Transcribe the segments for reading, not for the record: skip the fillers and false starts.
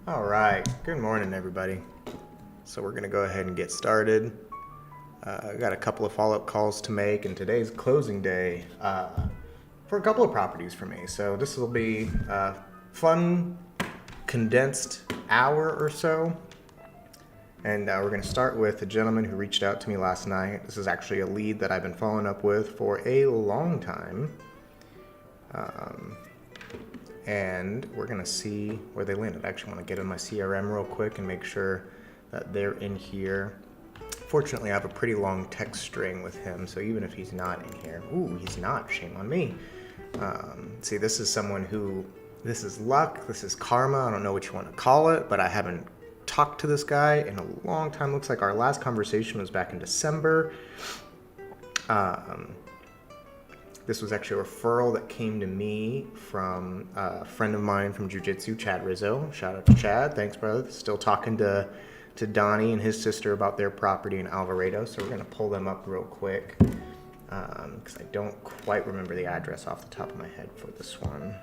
All right, good morning, everybody. So we're gonna go ahead and get started. I got a couple of follow-up calls to make, and today's closing day for a couple of properties for me. So this will be a fun, condensed hour or so. And we're gonna start with a gentleman who reached out to me last night. This is actually a lead that I've been following up with for a long time. And we're gonna see where they landed. I actually want to get in my CRM real quick and make sure that they're in here. Fortunately, I have a pretty long text string with him, so even if he's not in here, he's not, shame on me. See, this is someone who, this is luck, this is karma, I don't know what you want to call it, but I haven't talked to this guy in a long time. Looks like our last conversation was back in December. This was actually a referral that came to me from a friend of mine from Jiu-Jitsu, Chad Rizzo. Shout out to Chad. Thanks, brother. Still talking to Donnie and his sister about their property in Alvarado. So we're going to pull them up real quick because I don't quite remember the address off the top of my head for this one.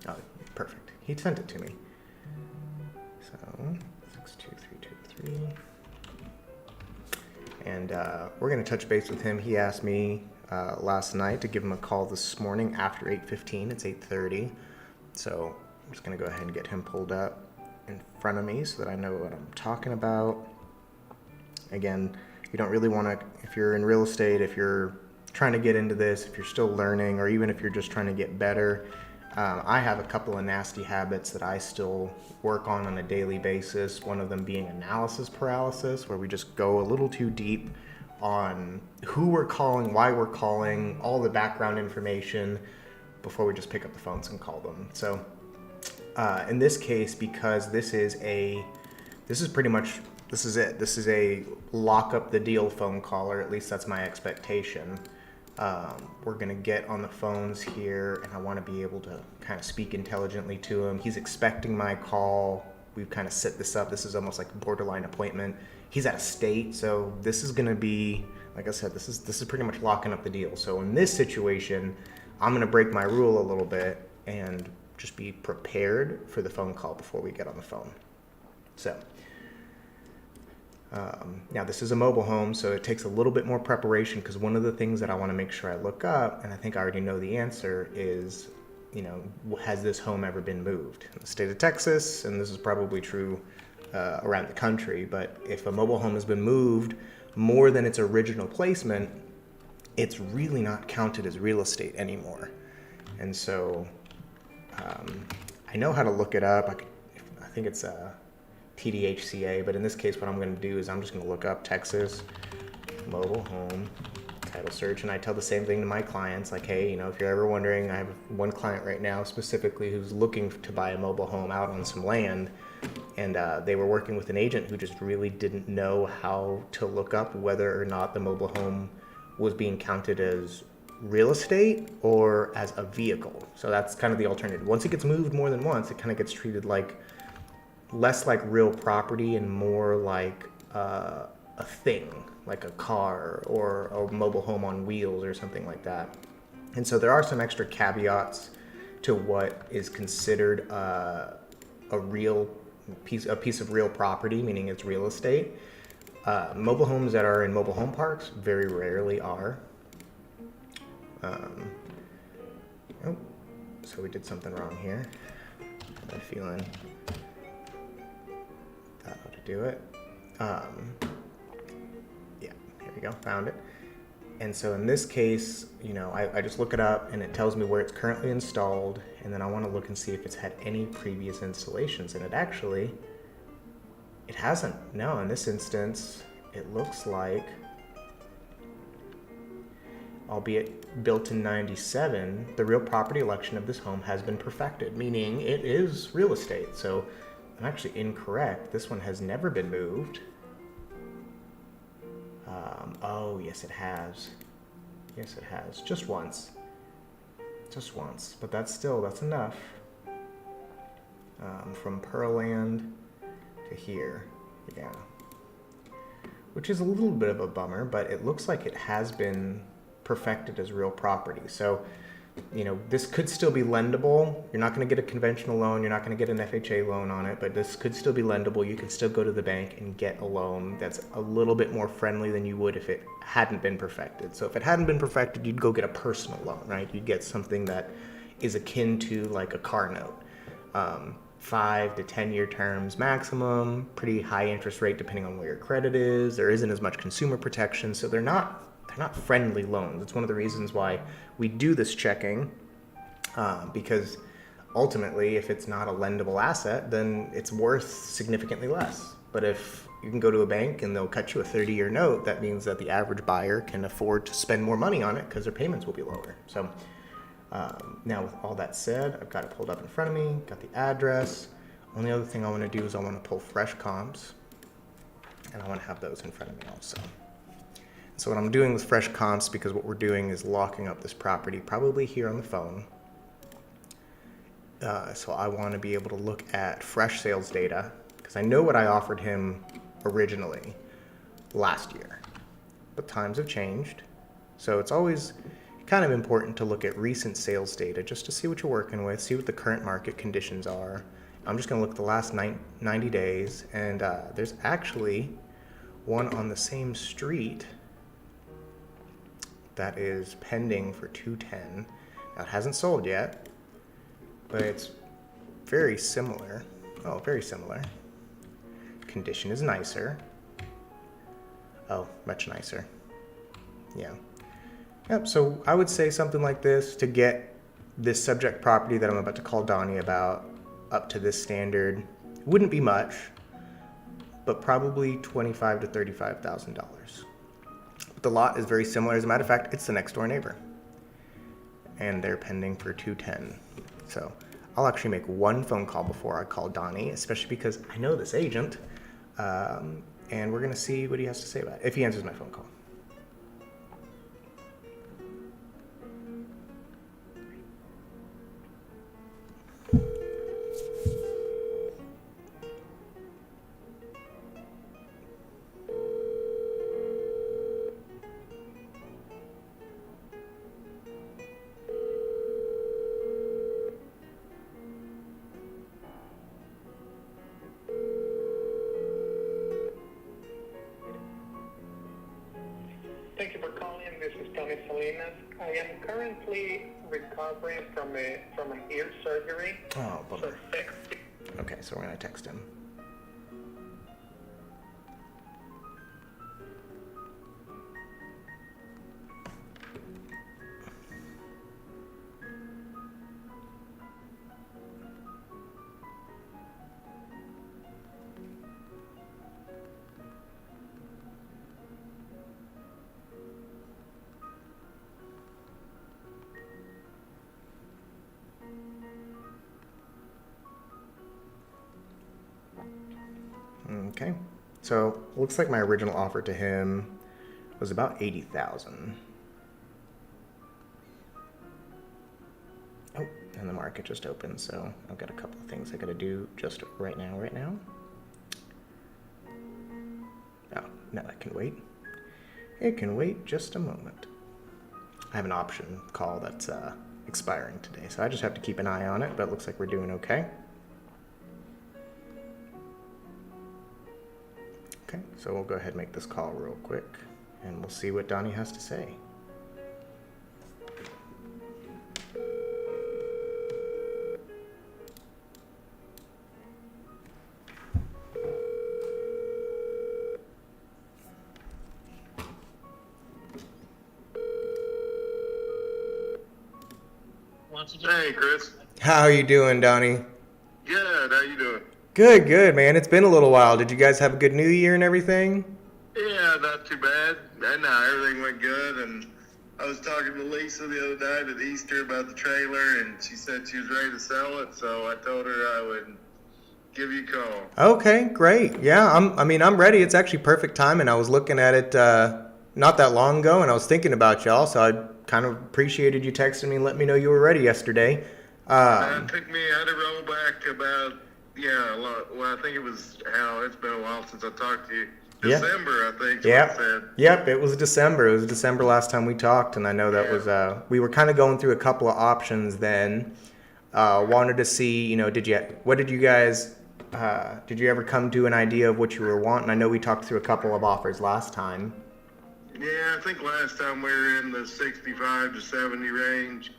Oh, perfect. He sent it to me. So 62323. And we're going to touch base with him. He asked me last night to give him a call this morning after 8:15. It's 8:30. So I'm just going to go ahead and get him pulled up in front of me so that I know what I'm talking about. Again, you don't really want to, if you're in real estate, if you're trying to get into this, if you're still learning, or even if you're just trying to get better, I have a couple of nasty habits that I still work on a daily basis. One of them being analysis paralysis, where we just go a little too deep on who we're calling, why we're calling, all the background information before we just pick up the phones and call them. So in this case, because this is it. This is a lock up the deal phone call, or at least that's my expectation. We're going to get on the phones here, and I want to be able to kind of speak intelligently to him. He's expecting my call. We've kind of set this up. This is almost like a borderline appointment. He's out of state, so this is going to be, like I said, this is pretty much locking up the deal. So in this situation, I'm going to break my rule a little bit and just be prepared for the phone call before we get on the phone. So now this is a mobile home, so it takes a little bit more preparation, because one of the things that I want to make sure I look up, and I think I already know the answer, is, has this home ever been moved? In the state of Texas, and this is probably true around the country, but if a mobile home has been moved more than its original placement, it's really not counted as real estate anymore. And so I know how to look it up. I think it's TDHCA, but in this case, what I'm going to do is I'm just going to look up Texas mobile home title search, and I tell the same thing to my clients, like, hey, if you're ever wondering, I have one client right now specifically who's looking to buy a mobile home out on some land, and they were working with an agent who just really didn't know how to look up whether or not the mobile home was being counted as real estate or as a vehicle. So that's kind of the alternative. Once it gets moved more than once, it kind of gets treated like less like real property and more like a thing, like a car or a mobile home on wheels or something like that. And so there are some extra caveats to what is considered a piece of real property, meaning it's real estate. Mobile homes that are in mobile home parks very rarely are. So we did something wrong here. I have a feeling that ought to do it. Yeah, here we go, found it. And so in this case, I just look it up and it tells me where it's currently installed, and then I want to look and see if it's had any previous installations, and it hasn't. No, in this instance, it looks like, albeit built in 97, the real property election of this home has been perfected, meaning it is real estate. So I'm actually incorrect. This one has never been moved. Oh, yes, it has. Yes, it has. Just once. But that's enough. From Pearland to here. Yeah. Which is a little bit of a bummer, but it looks like it has been perfected as real property. So this could still be lendable. You're not going to get a conventional loan. You're not going to get an FHA loan on it, but this could still be lendable. You can still go to the bank and get a loan that's a little bit more friendly than you would if it hadn't been perfected. So if it hadn't been perfected, you'd go get a personal loan, right? You'd get something that is akin to like a car note. 5 to 10 year terms maximum, pretty high interest rate depending on where your credit is. There isn't as much consumer protection, so they're not friendly loans. It's one of the reasons why we do this checking, because ultimately, if it's not a lendable asset, then it's worth significantly less. But if you can go to a bank and they'll cut you a 30-year note, that means that the average buyer can afford to spend more money on it because their payments will be lower. So now with all that said, I've got it pulled up in front of me, got the address. Only other thing I want to do is I want to pull fresh comps, and I want to have those in front of me also. So what I'm doing with fresh comps, because what we're doing is locking up this property probably here on the phone. So I want to be able to look at fresh sales data, because I know what I offered him originally last year. But times have changed. So it's always kind of important to look at recent sales data just to see what you're working with, see what the current market conditions are. I'm just going to look at the last 90 days, and there's actually one on the same street that is pending for 210. Now it hasn't sold yet, but it's very similar. Oh, very similar. Condition is nicer. Oh, much nicer. Yeah. Yep, so I would say something like this to get this subject property that I'm about to call Donnie about up to this standard. Wouldn't be much, but probably $25,000 to $35,000. The lot is very similar. As a matter of fact, it's the next door neighbor. And they're pending for 210. So I'll actually make one phone call before I call Donnie, especially because I know this agent. And we're going to see what he has to say about it, if he answers my phone call. Thank you for calling. This is Tony Salinas. I am currently recovering from an ear surgery. Oh, bummer. So text. Okay, so we're going to text him. Okay, so looks like my original offer to him was about $80,000. Oh, and the market just opened, so I've got a couple of things I gotta do just right now. Oh, no, that can wait. It can wait just a moment. I have an option call that's expiring today, so I just have to keep an eye on it, but it looks like we're doing okay. Okay, so we'll go ahead and make this call real quick, and we'll see what Donnie has to say. Hey, Chris. How are you doing, Donnie? Good. How you doing? Good, man. It's been a little while. Did you guys have a good New Year and everything? Yeah, not too bad. And everything went good. And I was talking to Lisa the other night at Easter about the trailer, and she said she was ready to sell it. So I told her I would give you a call. Okay, great. Yeah, I'm ready. It's actually perfect timing. I was looking at it not that long ago, and I was thinking about y'all, so I kind of appreciated you texting me and letting me know you were ready yesterday. It took me, I had to roll back about, well, I think it was, it's been a while since I talked to you. Yeah. December, I think. is what it said. Yep. It was December. It was December last time we talked, and I know that was we were kind of going through a couple of options then. Wanted to see, did you guys did you ever come to an idea of what you were wanting? I know we talked through a couple of offers last time. Yeah, I think last time we were in the 65 to 70 range.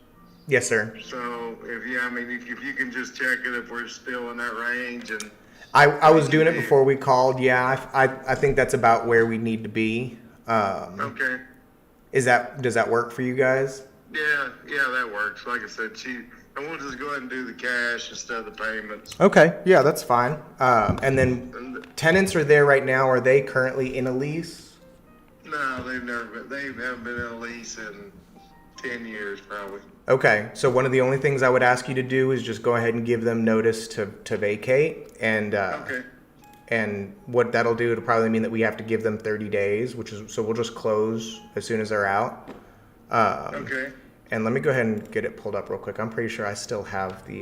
Yes, sir. So if you can just check it if we're still in that range, and I was doing it before we called. Yeah, I think that's about where we need to be. okay, Does that work for you guys? yeah, that works. Like I said, and we'll just go ahead and do the cash instead of the payments. Okay, yeah, that's fine. And then And tenants are there right now. Are they currently in a lease? no, they haven't been in a lease in 10 years probably. Okay, so one of the only things I would ask you to do is just go ahead and give them notice to vacate, and Okay, and what that'll do, it'll probably mean that we have to give them 30 days, so we'll just close as soon as they're out. okay. And let me go ahead and get it pulled up real quick. I'm pretty sure I still have the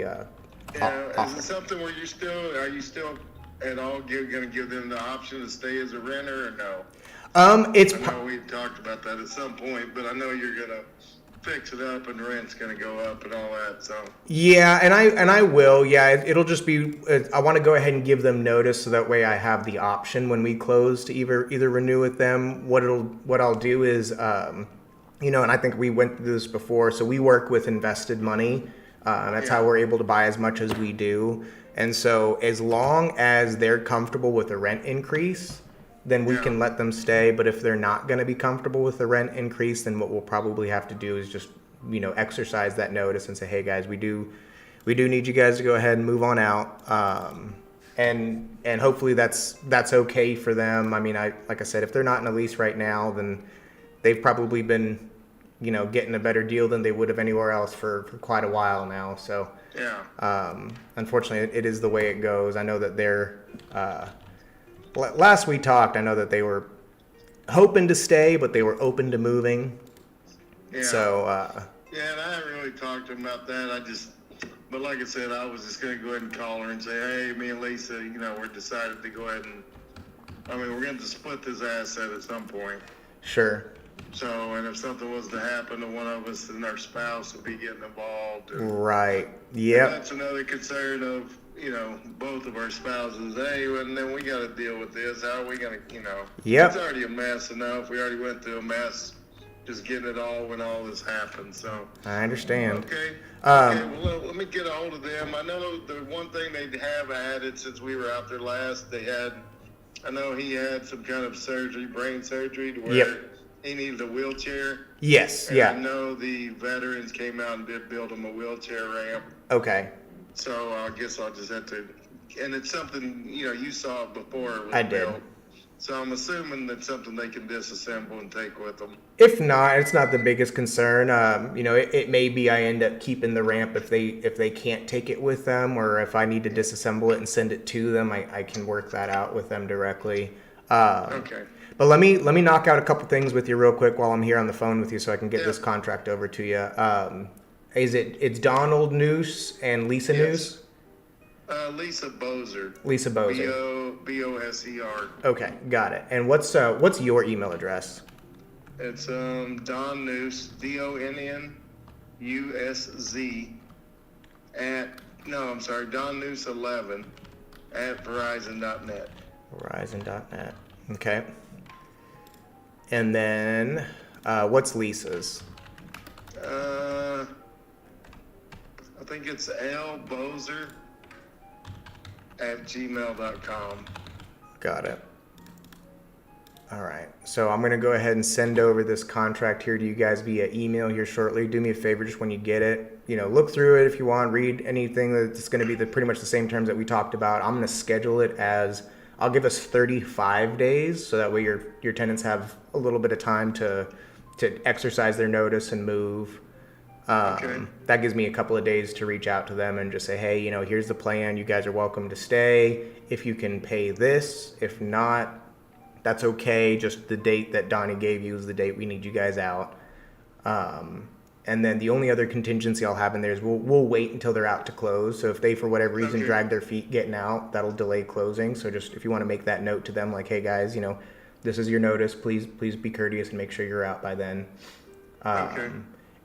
Yeah, is it something where are you still at all gonna give them the option to stay as a renter or no? It's I know we talked about that at some point, but I know you're gonna fix it up and the rent's gonna go up and all that, so. yeah, and I will. Yeah, it'll just be. I want to go ahead and give them notice so that way I have the option when we close to either renew with them. What I'll do is, and I think we went through this before. So we work with invested money. That's how we're able to buy as much as we do. And so as long as they're comfortable with the rent increase, then we can let them stay. But if they're not going to be comfortable with the rent increase, then what we'll probably have to do is just, exercise that notice and say, hey guys, we do need you guys to go ahead and move on out. And hopefully that's okay for them. I mean, like I said, if they're not in a lease right now, then they've probably been, getting a better deal than they would have anywhere else for quite a while now. So, unfortunately, it is the way it goes. I know that they're, last we talked, I know that they were hoping to stay, but they were open to moving. Yeah. So, Yeah, and I haven't really talked to him about that. But like I said, I was just gonna go ahead and call her and say, hey, me and Lisa, we're decided to go ahead and, we're going to split this asset at some point. sure. So, and if something was to happen to one of us, then our spouse would be getting involved. And Right. Yep. that's another concern of, both of our spouses. Hey, and then we got to deal with this. How are we going to, Yep. It's already a mess enough. We already went through a mess just getting it all when all this happened. So, I understand. okay. Um, Well, let me get a hold of them. I know the one thing they have added since we were out there last, I know he had some kind of surgery, brain surgery, to where Yep. he needed a wheelchair. Yes. And Yeah. I know the veterans came out and did build him a wheelchair ramp. Okay. So I guess I'll just have to, and it's something, you saw it before it was I did. built. So I'm assuming that's something they can disassemble and take with them. If not, it's not the biggest concern. It may be I end up keeping the ramp if they can't take it with them, or if I need to disassemble it and send it to them, I can work that out with them directly. Okay. But let me knock out a couple things with you real quick while I'm here on the phone with you, so I can get this contract over to you. It's Donald Noose and Lisa Yes. Noose? Lisa Boser. Lisa Boser. Boser. Okay, got it. And what's your email address? It's Don Noose, DonNUSZ Don Noose 11 at Verizon.net. Verizon.net. Okay. And then what's Lisa's? I think it's lboser at gmail.com. Got it. All right. So I'm going to go ahead and send over this contract here to you guys via email here shortly. Do me a favor, just when you get it, look through it if you want, read anything that's going to be pretty much the same terms that we talked about. I'm going to schedule it as, I'll give us 35 days, so that way your tenants have a little bit of time to exercise their notice and move. Okay. That gives me a couple of days to reach out to them and just say, hey, here's the plan. You guys are welcome to stay if you can pay this. If not, that's okay. Just the date that Donnie gave you is the date we need you guys out. And then the only other contingency I'll have in there is we'll wait until they're out to close. So if they, for whatever reason, Okay. drag their feet getting out, that'll delay closing. So just if you want to make that note to them, like, hey guys, this is your notice. Please be courteous and make sure you're out by then. Okay.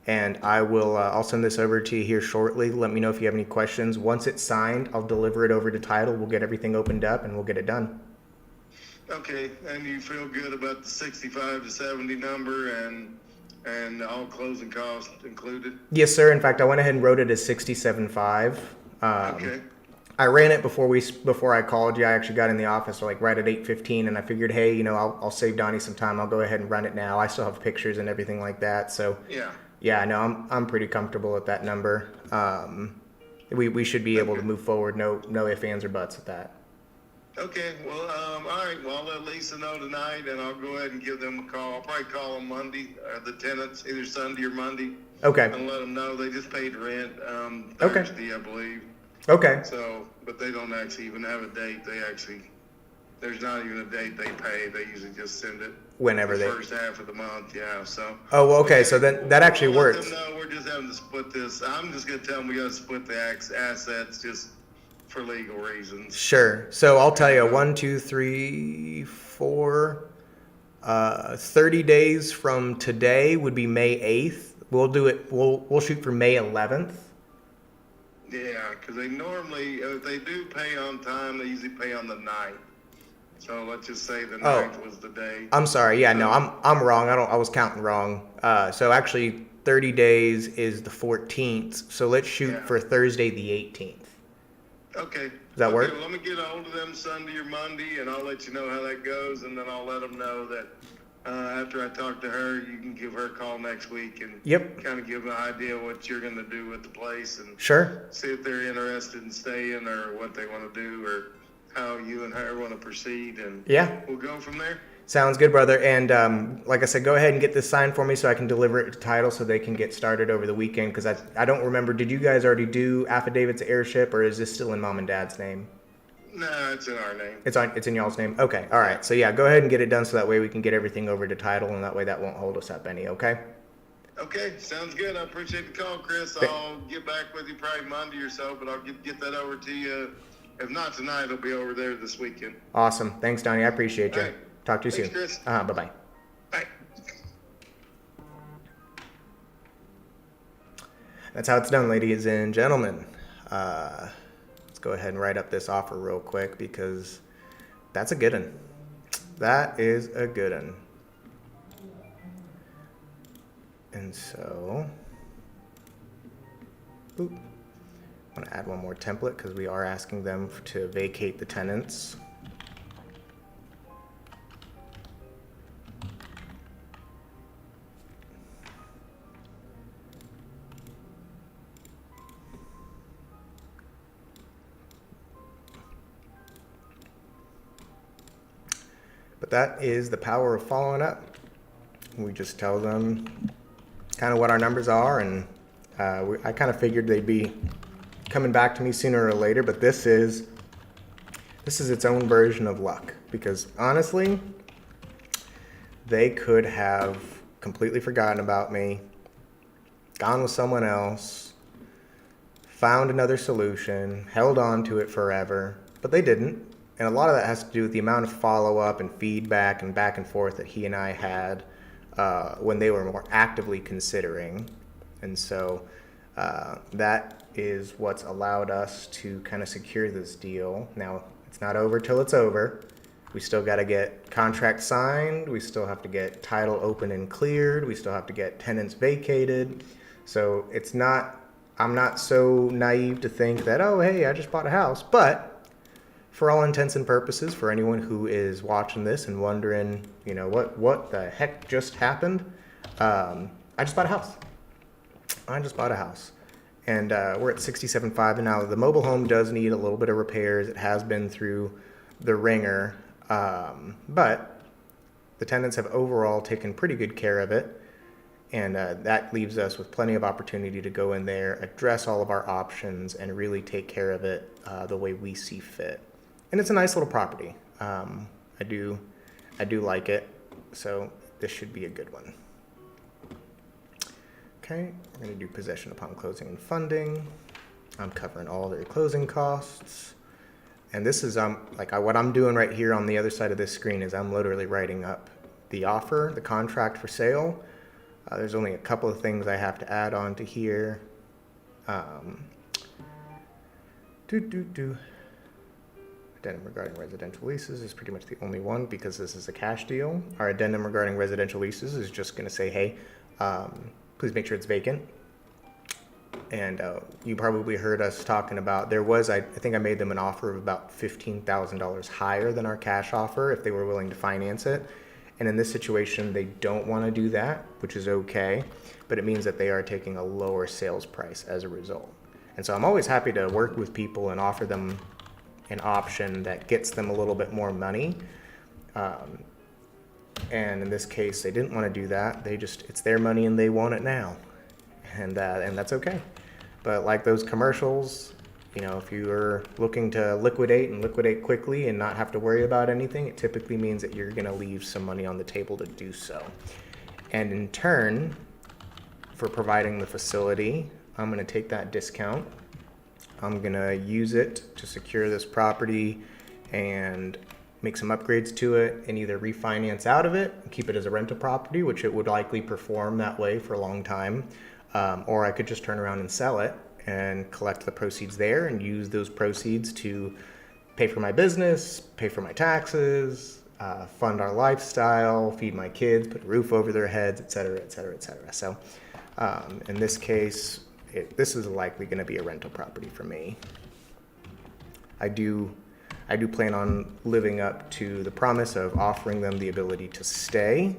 And I will, I'll send this over to you here shortly. Let me know if you have any questions. Once it's signed, I'll deliver it over to title. We'll get everything opened up and we'll get it done. Okay, and you feel good about the 65 to 70 number and all closing costs included? Yes, sir. In fact, I went ahead and wrote it as 67.5. Okay. I ran it before I called you. I actually got in the office like right at 8:15, and I figured, hey, you know, I'll save Donnie some time. I'll go ahead and run it now. I still have pictures and everything like that. So Yeah. no, I'm pretty comfortable at that number. We should be able to move forward. No ifs, ands, or buts at that. Okay, well, all right. Well, I'll let Lisa know tonight, and I'll go ahead and give them a call. I'll probably call them Monday, the tenants, either Sunday or Monday, Okay. and let them know they just paid rent Okay. Thursday, I believe. Okay. So, but they don't actually even have a date. There's not even a date they pay. They usually just send it Whenever the they. first half of the month. Yeah. So. Oh, well, okay. So then that actually I'll let works. them know we're just having to split this. I'm just gonna tell them we gotta split the assets just for legal reasons. Sure. So I'll tell you, 1, 2, 3, 4, 30 days from today would be May 8th. We'll do it. We'll shoot for May 11th. Yeah, because they normally, if they do pay on time, they usually pay on the 9th. So let's just say the 9th was the day. I'm sorry. Yeah, no, I'm wrong. I was counting wrong. So actually 30 days is the 14th. So let's shoot Yeah. for Thursday the 18th. Okay. Does that work? Well, let me get a hold of them Sunday or Monday, and I'll let you know how that goes, and then I'll let them know that after I talk to her, you can give her a call next week and Yep. kind of give an idea what you're going to do with the place and Sure. see if they're interested in staying or what they want to do or how you and her want to proceed, and Yeah. we'll go from there. Sounds good, brother. And like I said, go ahead and get this signed for me so I can deliver it to title so they can get started over the weekend. Because I don't remember, did you guys already do affidavits of airship, or is this still in mom and dad's name? No, it's in our name. It's in y'all's name? Okay, all right. So yeah, go ahead and get it done so that way we can get everything over to title, and that way that won't hold us up any, okay? Okay, sounds good. I appreciate the call, Chris. I'll get back with you probably Monday or so, but I'll get that over to you. If not tonight, it'll be over there this weekend. Awesome. Thanks, Donnie. I appreciate you. All right. Talk to you Thanks, soon. Chris. Bye-bye. Bye. That's how it's done, ladies and gentlemen. Let's go ahead and write up this offer real quick because that's a good one. That is a good one. And so, I want to add one more template because we are asking them to vacate the tenants. But that is the power of following up. We just tell them kind of what our numbers are, and I kind of figured they'd be coming back to me sooner or later, but this is its own version of luck, because honestly, they could have completely forgotten about me, gone with someone else, found another solution, held on to it forever, but they didn't. And a lot of that has to do with the amount of follow-up and feedback and back and forth that he and I had when they were more actively considering. And so that is what's allowed us to kind of secure this deal. Now, it's not over till it's over. We still got to get contract signed. We still have to get title open and cleared. We still have to get tenants vacated. So it's not, I'm not so naive to think that, oh, hey, I just bought a house. But for all intents and purposes, for anyone who is watching this and wondering, you know, what the heck just happened, I just bought a house. And we're at 67.5, and now the mobile home does need a little bit of repairs. It has been through the ringer, but the tenants have overall taken pretty good care of it, and that leaves us with plenty of opportunity to go in there, address all of our options, and really take care of it the way we see fit. And it's a nice little property. I do like it, so this should be a good one. Okay, we're going to do possession upon closing and funding. I'm covering all their closing costs. And this is what I'm doing right here on the other side of this screen is I'm literally writing up the offer, the contract for sale. There's only a couple of things I have to add on to here. Addendum regarding residential leases is pretty much the only one because this is a cash deal. Our addendum regarding residential leases is just going to say, hey, please make sure it's vacant. And you probably heard us talking about, I think I made them an offer of about $15,000 higher than our cash offer if they were willing to finance it. And in this situation, they don't want to do that, which is okay, but it means that they are taking a lower sales price as a result. And so I'm always happy to work with people and offer them an option that gets them a little bit more money. And in this case, they didn't want to do that. It's their money and they want it now. And that's okay. But like those commercials, if you are looking to liquidate quickly and not have to worry about anything, it typically means that you're going to leave some money on the table to do so. And in turn, for providing the facility, I'm going to take that discount. I'm going to use it to secure this property and make some upgrades to it and either refinance out of it, keep it as a rental property, which it would likely perform that way for a long time. Or I could just turn around and sell it and collect the proceeds there and use those proceeds to pay for my business, pay for my taxes, fund our lifestyle, feed my kids, put a roof over their heads, et cetera, et cetera, et cetera. So in this case, this is likely going to be a rental property for me. I do plan on living up to the promise of offering them the ability to stay.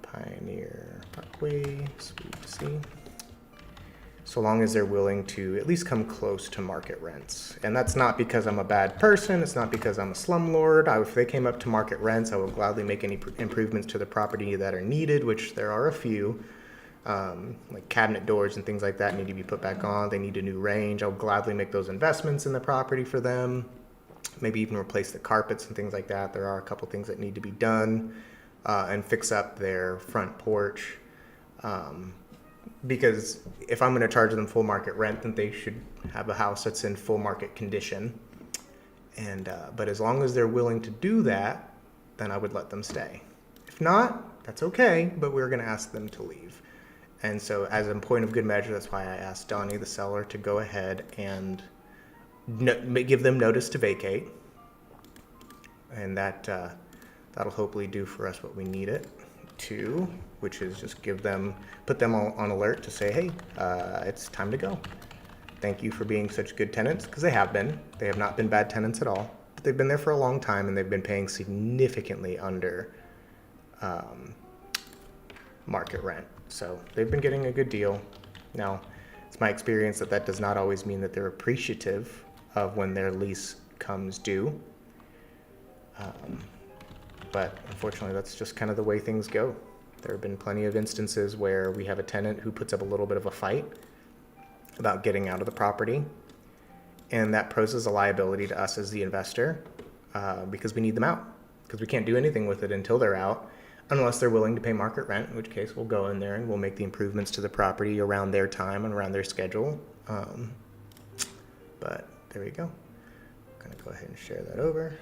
Pioneer Parkway, Suite C. So long as they're willing to at least come close to market rents. And that's not because I'm a bad person. It's not because I'm a slumlord. If they came up to market rents, I will gladly make any improvements to the property that are needed, which there are a few. Like cabinet doors and things like that need to be put back on. They need a new range. I'll gladly make those investments in the property for them. Maybe even replace the carpets and things like that. There are a couple things that need to be done. And fix up their front porch. Because if I'm going to charge them full market rent, then they should have a house that's in full market condition. But as long as they're willing to do that, then I would let them stay. If not, that's okay, but we're going to ask them to leave. And so as a point of good measure, that's why I asked Donnie, the seller, to go ahead and give them notice to vacate. And that'll hopefully do for us what we need it to, which is just put them on alert to say, hey, it's time to go. Thank you for being such good tenants, because they have been. They have not been bad tenants at all, but they've been there for a long time and they've been paying significantly under market rent. So they've been getting a good deal. Now, it's my experience that does not always mean that they're appreciative of when their lease comes due. But unfortunately, that's just kind of the way things go. There have been plenty of instances where we have a tenant who puts up a little bit of a fight about getting out of the property, and that poses a liability to us as the investor because we need them out, because we can't do anything with it until they're out, unless they're willing to pay market rent, in which case we'll go in there and we'll make the improvements to the property around their time and around their schedule. But there we go. I'm going to go ahead and share that over.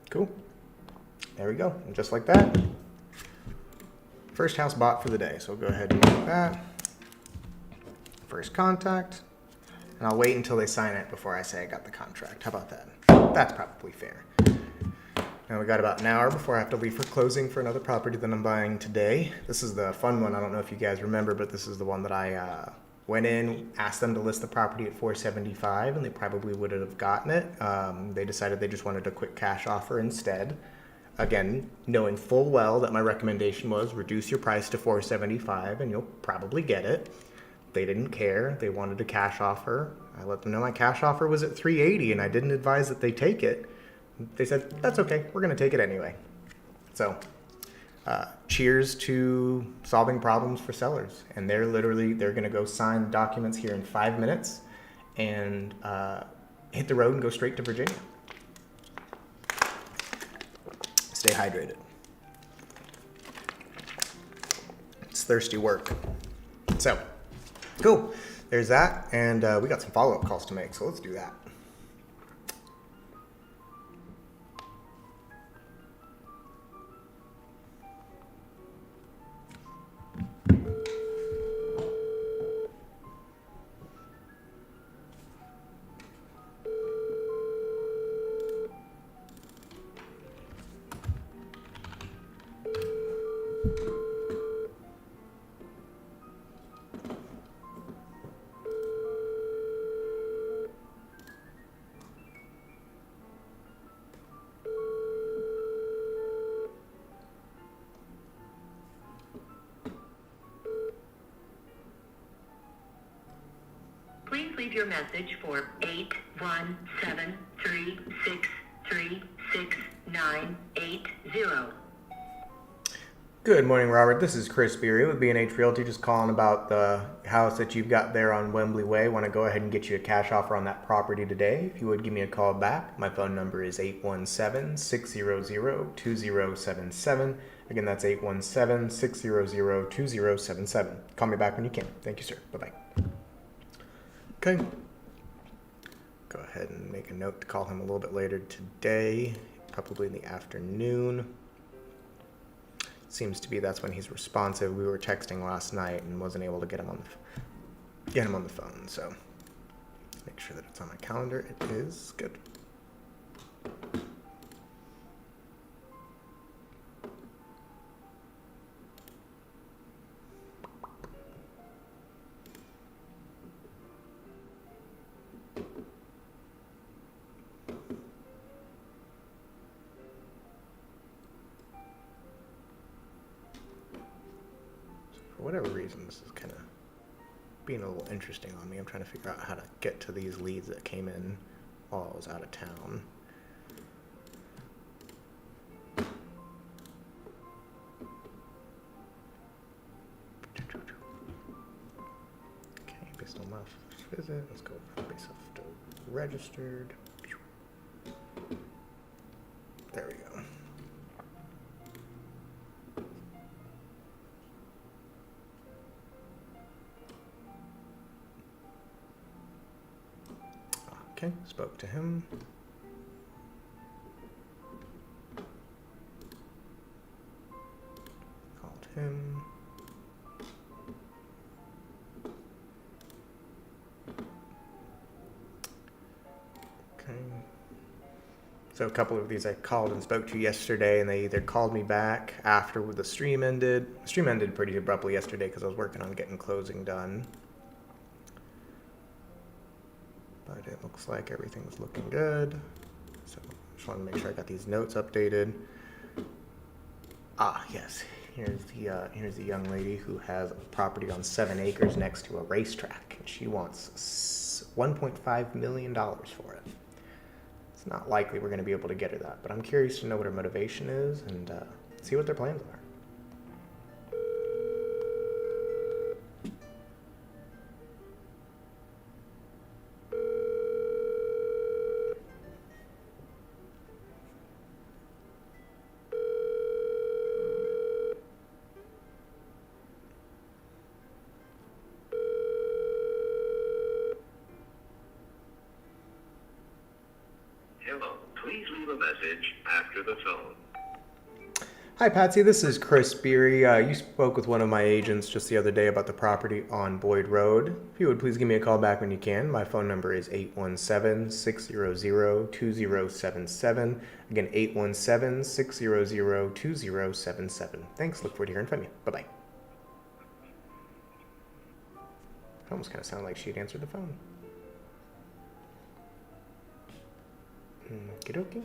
Cool. There we go. And just like that, first house bought for the day. So we'll go ahead and mark that. First contact. And I'll wait until they sign it before I say I got the contract. How about that? That's probably fair. Now we got about an hour before I have to leave for closing for another property that I'm buying today. This is the fun one. I don't know if you guys remember, but this is the one that I Went in, asked them to list the property at 475, and they probably would have gotten it. They decided they just wanted a quick cash offer instead. Again, knowing full well that my recommendation was reduce your price to 475 and you'll probably get it. They didn't care. They wanted a cash offer. I let them know my cash offer was at 380 and I didn't advise that they take it. They said, that's okay. We're going to take it anyway. So, cheers to solving problems for sellers. And they're going to go sign documents here in 5 minutes and hit the road and go straight to Virginia. Stay hydrated. It's thirsty work. So, cool. There's that. And we got some follow-up calls to make, so let's do that. Please leave your message for 817-363-6980. Good morning, Robert. This is Chris Beery with B&H Realty, just calling about the house that you've got there on Wembley Way. Want to go ahead and get you a cash offer on that property today. If you would give me a call back, my phone number is 817-600-2077. Again, that's 817-600-2077. Call me back when you can. Thank you, sir. Bye-bye. Okay. Go ahead and make a note to call him a little bit later today, probably in the afternoon. Seems to be that's when he's responsive. We were texting last night and wasn't able to get him on the phone. So make sure that it's on my calendar. It is good. For whatever reason, this is kind of being a little interesting on me. I'm trying to figure out how to get to these leads that came in while I was out of town. Okay, based on last visit, let's go based off to registered. There we go. Okay, spoke to him. Called him. Okay. So a couple of these I called and spoke to yesterday, and they either called me back after the stream ended. The stream ended pretty abruptly yesterday because I was working on getting closing done. But it looks like everything's looking good. So just want to make sure I got these notes updated. Ah, yes. Here's the young lady who has a property on 7 acres next to a racetrack, and she wants $1.5 million for it. It's not likely we're going to be able to get her that, but I'm curious to know what her motivation is and see what their plans are. Hello, please leave a message after the tone. Hi, Patsy. This is Chris Beery. You spoke with one of my agents just the other day about the property on Boyd Road. If you would please give me a call back when you can. My phone number is 817-600-2077. Again, 817-600-2077. Thanks. Look forward to hearing from you. Bye-bye. Almost kind of sounded like she'd answered the phone. Okie dokie.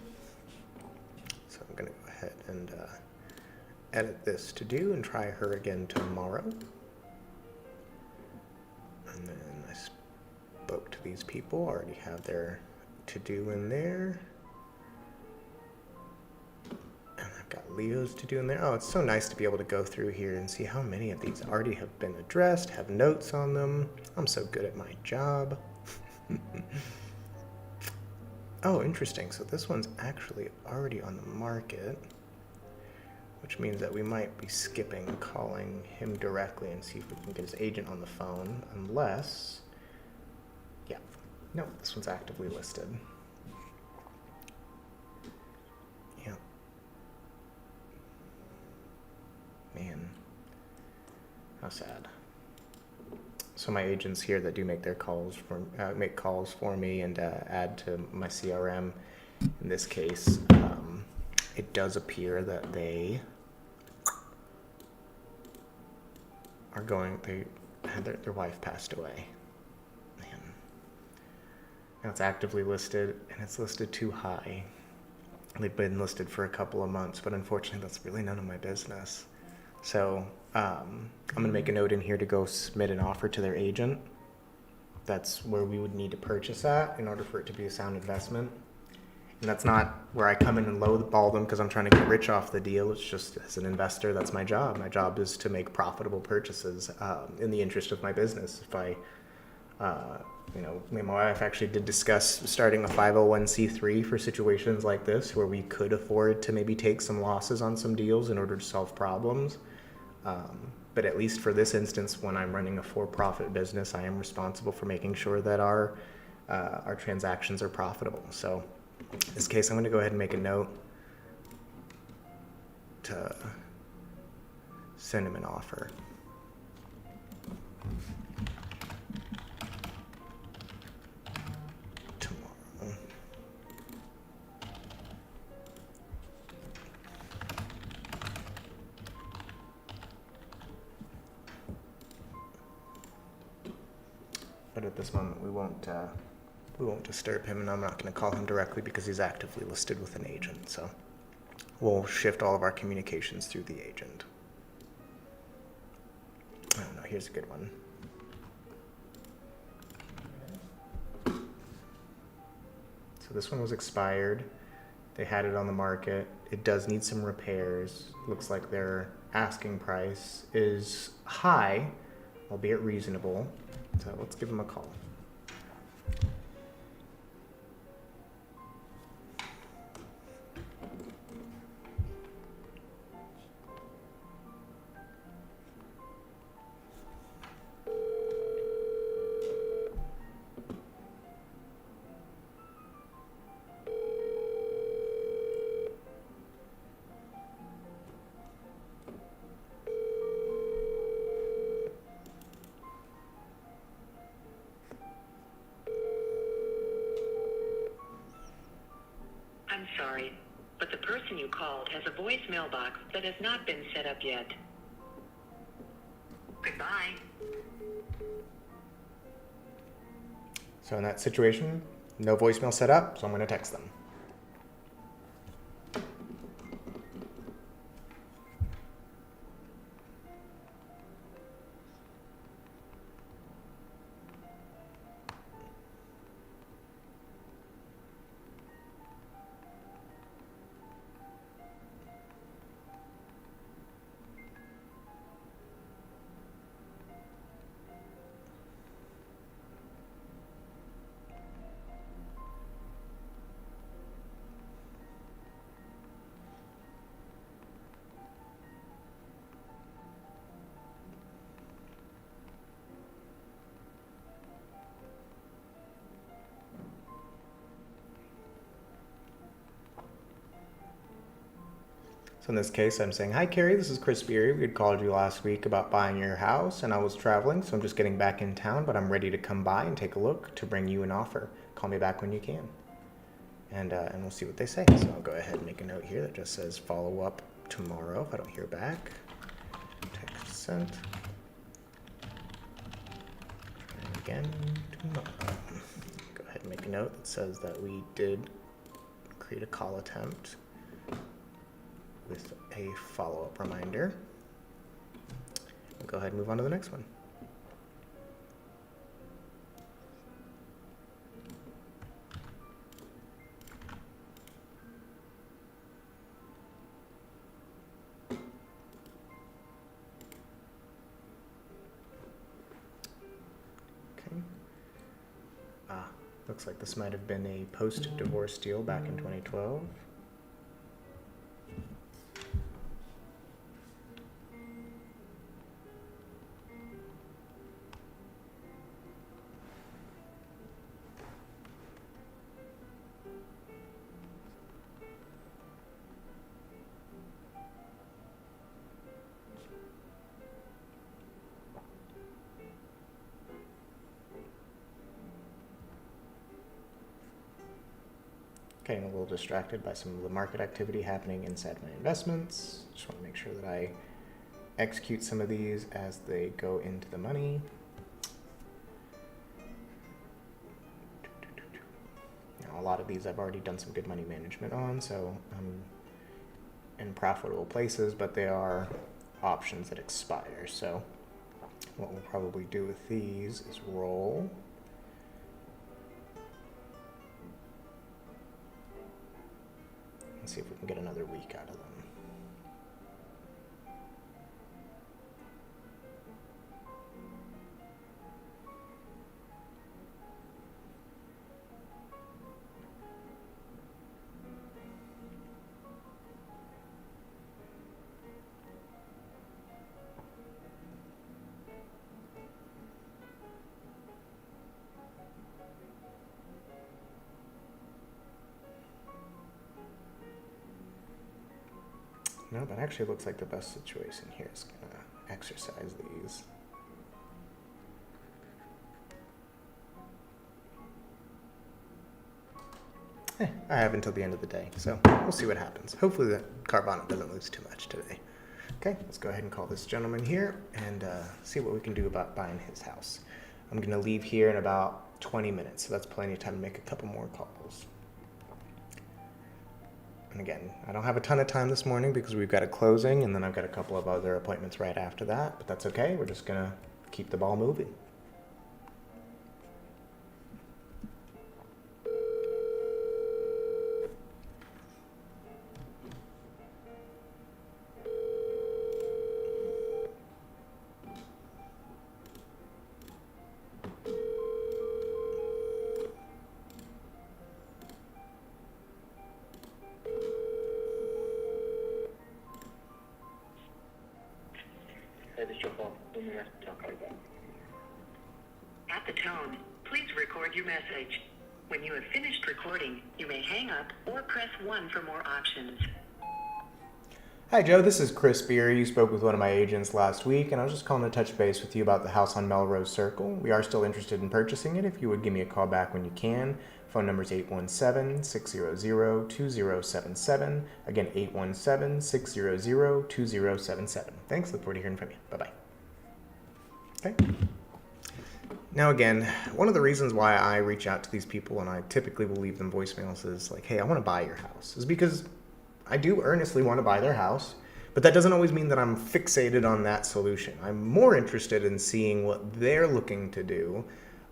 So I'm going to go ahead and edit this to do and try her again tomorrow. And then I spoke to these people, already have their to do in there. And I've got Leo's to do in there. Oh, it's so nice to be able to go through here and see how many of these already have been addressed, have notes on them. I'm so good at my job. Oh, interesting. So this one's actually already on the market, which means that we might be skipping calling him directly and see if we can get his agent on the phone, unless, yeah, no, this one's actively listed. Yeah. Man, how sad. So my agents here that do make their calls make calls for me and add to my CRM. In this case, it does appear that they are going. They had their wife passed away. Man, now it's actively listed, and it's listed too high. They've been listed for a couple of months, but unfortunately, that's really none of my business. So I'm going to make a note in here to go submit an offer to their agent. That's where we would need to purchase at in order for it to be a sound investment. And that's not where I come in and lowball them because I'm trying to get rich off the deal. It's just as an investor, that's my job. My job is to make profitable purchases in the interest of my business. If I, me and my wife actually did discuss starting a 501c3 for situations like this where we could afford to maybe take some losses on some deals in order to solve problems. But at least for this instance, when I'm running a for-profit business, I am responsible for making sure that our transactions are profitable. So in this case, I'm going to go ahead and make a note to send him an offer. Tomorrow. But at this moment, we won't disturb him, and I'm not going to call him directly because he's actively listed with an agent. So we'll shift all of our communications through the agent. Oh no, here's a good one. So this one was expired. They had it on the market. It does need some repairs. Looks like their asking price is high, albeit reasonable. So let's give them a call. I'm sorry, but the person you called has a voicemail box that has not been set up yet. Goodbye. So in that situation, no voicemail set up, so I'm going to text them. So in this case, I'm saying, hi, Carrie, this is Chris Beery. We had called you last week about buying your house, and I was traveling, so I'm just getting back in town, but I'm ready to come by and take a look to bring you an offer. Call me back when you can. And we'll see what they say. So I'll go ahead and make a note here that just says follow up tomorrow if I don't hear back. Text sent. again tomorrow. Go ahead and make a note that says that we did create a call attempt with a follow-up reminder. Go ahead and move on to the next one. Okay. Looks like this might have been a post-divorce deal back in 2012. Getting a little distracted by some of the market activity happening inside my investments. Just want to make sure that I execute some of these as they go into the money. Now, a lot of these I've already done some good money management on, so I'm in profitable places, but they are options that expire. So what we'll probably do with these is roll. See if we can get another week out of them. No, that actually looks like the best situation here is going to exercise these. I have until the end of the day, so we'll see what happens. Hopefully the Carvana doesn't lose too much today. Okay, let's go ahead and call this gentleman here and see what we can do about buying his house. I'm going to leave here in about 20 minutes, so that's plenty of time to make a couple more calls. And again, I don't have a ton of time this morning because we've got a closing and then I've got a couple of other appointments right after that, but that's okay. We're just going to keep the ball moving. At the tone, please record your message. When you have finished recording, you may hang up or press 1 for more options. Hi Joe, this is Chris Beery. You spoke with one of my agents last week and I was just calling to touch base with you about the house on Melrose Circle. We are still interested in purchasing it. If you would give me a call back when you can. Phone number is 817-600-2077. Again, 817-600-2077. Thanks, look forward to hearing from you. Bye-bye. Okay. Now again, one of the reasons why I reach out to these people and I typically will leave them voicemails is like, hey, I want to buy your house, is because I do earnestly want to buy their house, but that doesn't always mean that I'm fixated on that solution. I'm more interested in seeing what they're looking to do.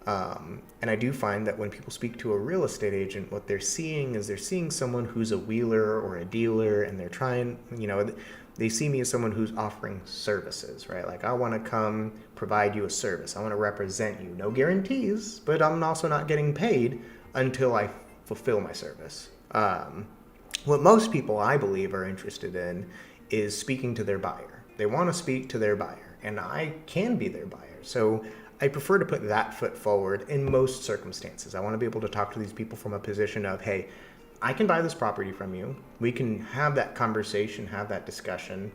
And I do find that when people speak to a real estate agent, what they're seeing is they're seeing someone who's a wheeler or a dealer, and they're trying, they see me as someone who's offering services, right? Like, I want to come provide you a service. I want to represent you. No guarantees, but I'm also not getting paid until I fulfill my service. What most people, I believe, are interested in is speaking to their buyer. They want to speak to their buyer, and I can be their buyer. So I prefer to put that foot forward in most circumstances. I want to be able to talk to these people from a position of, hey, I can buy this property from you. We can have that conversation, have that discussion,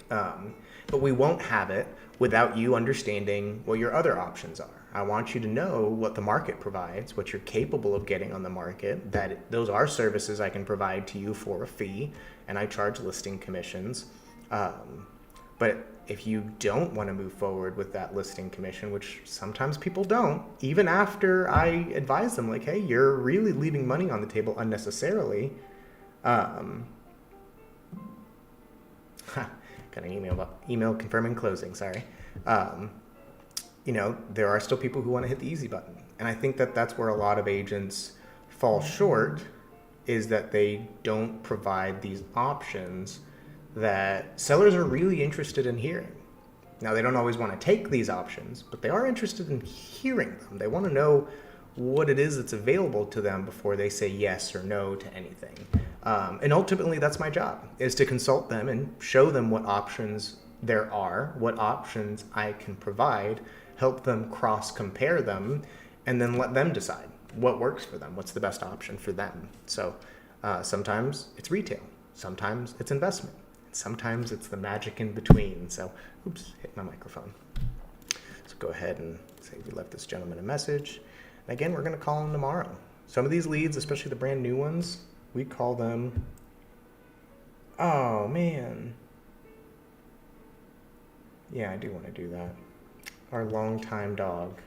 but we won't have it without you understanding what your other options are. I want you to know what the market provides, what you're capable of getting on the market, that those are services I can provide to you for a fee, and I charge listing commissions. But if you don't want to move forward with that listing commission, which sometimes people don't, even after I advise them, like, hey, you're really leaving money on the table unnecessarily. Got an email confirming closing. Sorry. There are still people who want to hit the easy button, and I think that that's where a lot of agents fall short, is that they don't provide these options that sellers are really interested in hearing. Now, they don't always want to take these options, but they are interested in hearing them. They want to know what it is that's available to them before they say yes or no to anything. And ultimately, that's my job, is to consult them and show them what options there are, what options I can provide, help them cross-compare them, and then let them decide what works for them, what's the best option for them. So sometimes it's retail, sometimes it's investment, sometimes it's the magic in between. So, oops, hit my microphone. So go ahead and say we left this gentleman a message. And again, we're going to call him tomorrow. Some of these leads, especially the brand new ones, we call them, oh man. Yeah, I do want to do that. Our longtime dog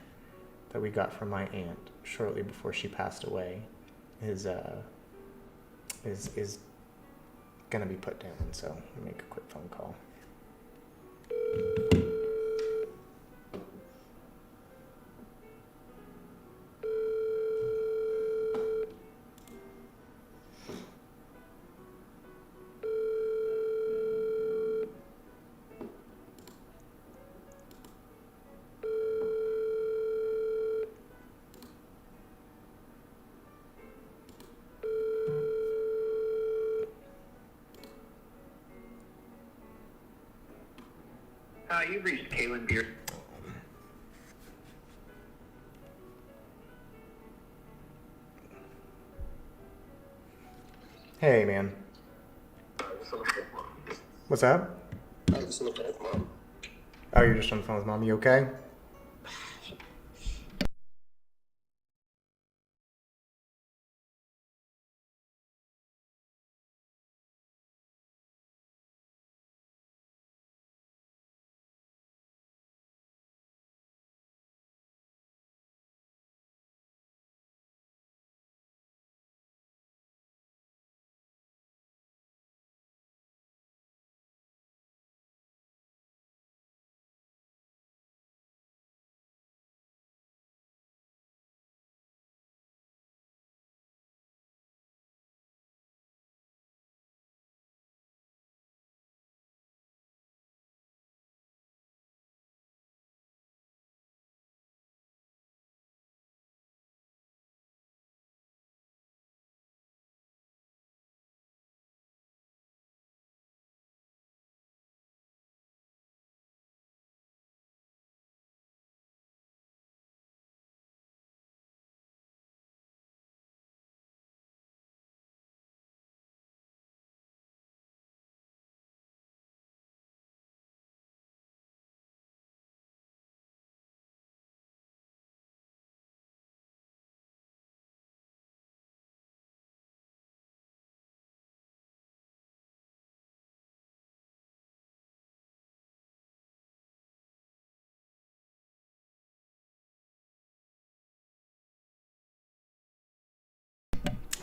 that we got from my aunt shortly before she passed away is gonna be put down. So let me make a quick phone call. You've reached Kaylin Beer. Hey, man. What's up? I was on the phone with Mom. Oh, you're just on the phone with Mom. You okay?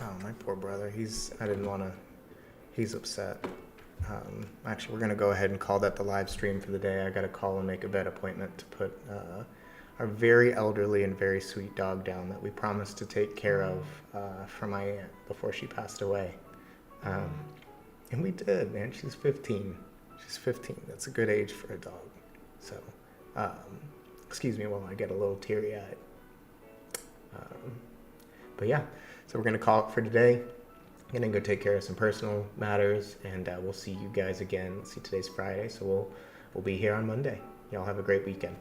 Oh, my poor brother. He's upset. Actually, we're going to go ahead and call that the live stream for the day. I got to call and make a vet appointment to put our very elderly and very sweet dog down that we promised to take care of for my aunt before she passed away. And we did, man. She's 15. She's 15. That's a good age for a dog. So, excuse me while I get a little teary-eyed. But yeah, so we're going to call it for today. I'm going to go take care of some personal matters, and we'll see you guys again. Let's see, today's Friday, so we'll be here on Monday. Y'all have a great weekend.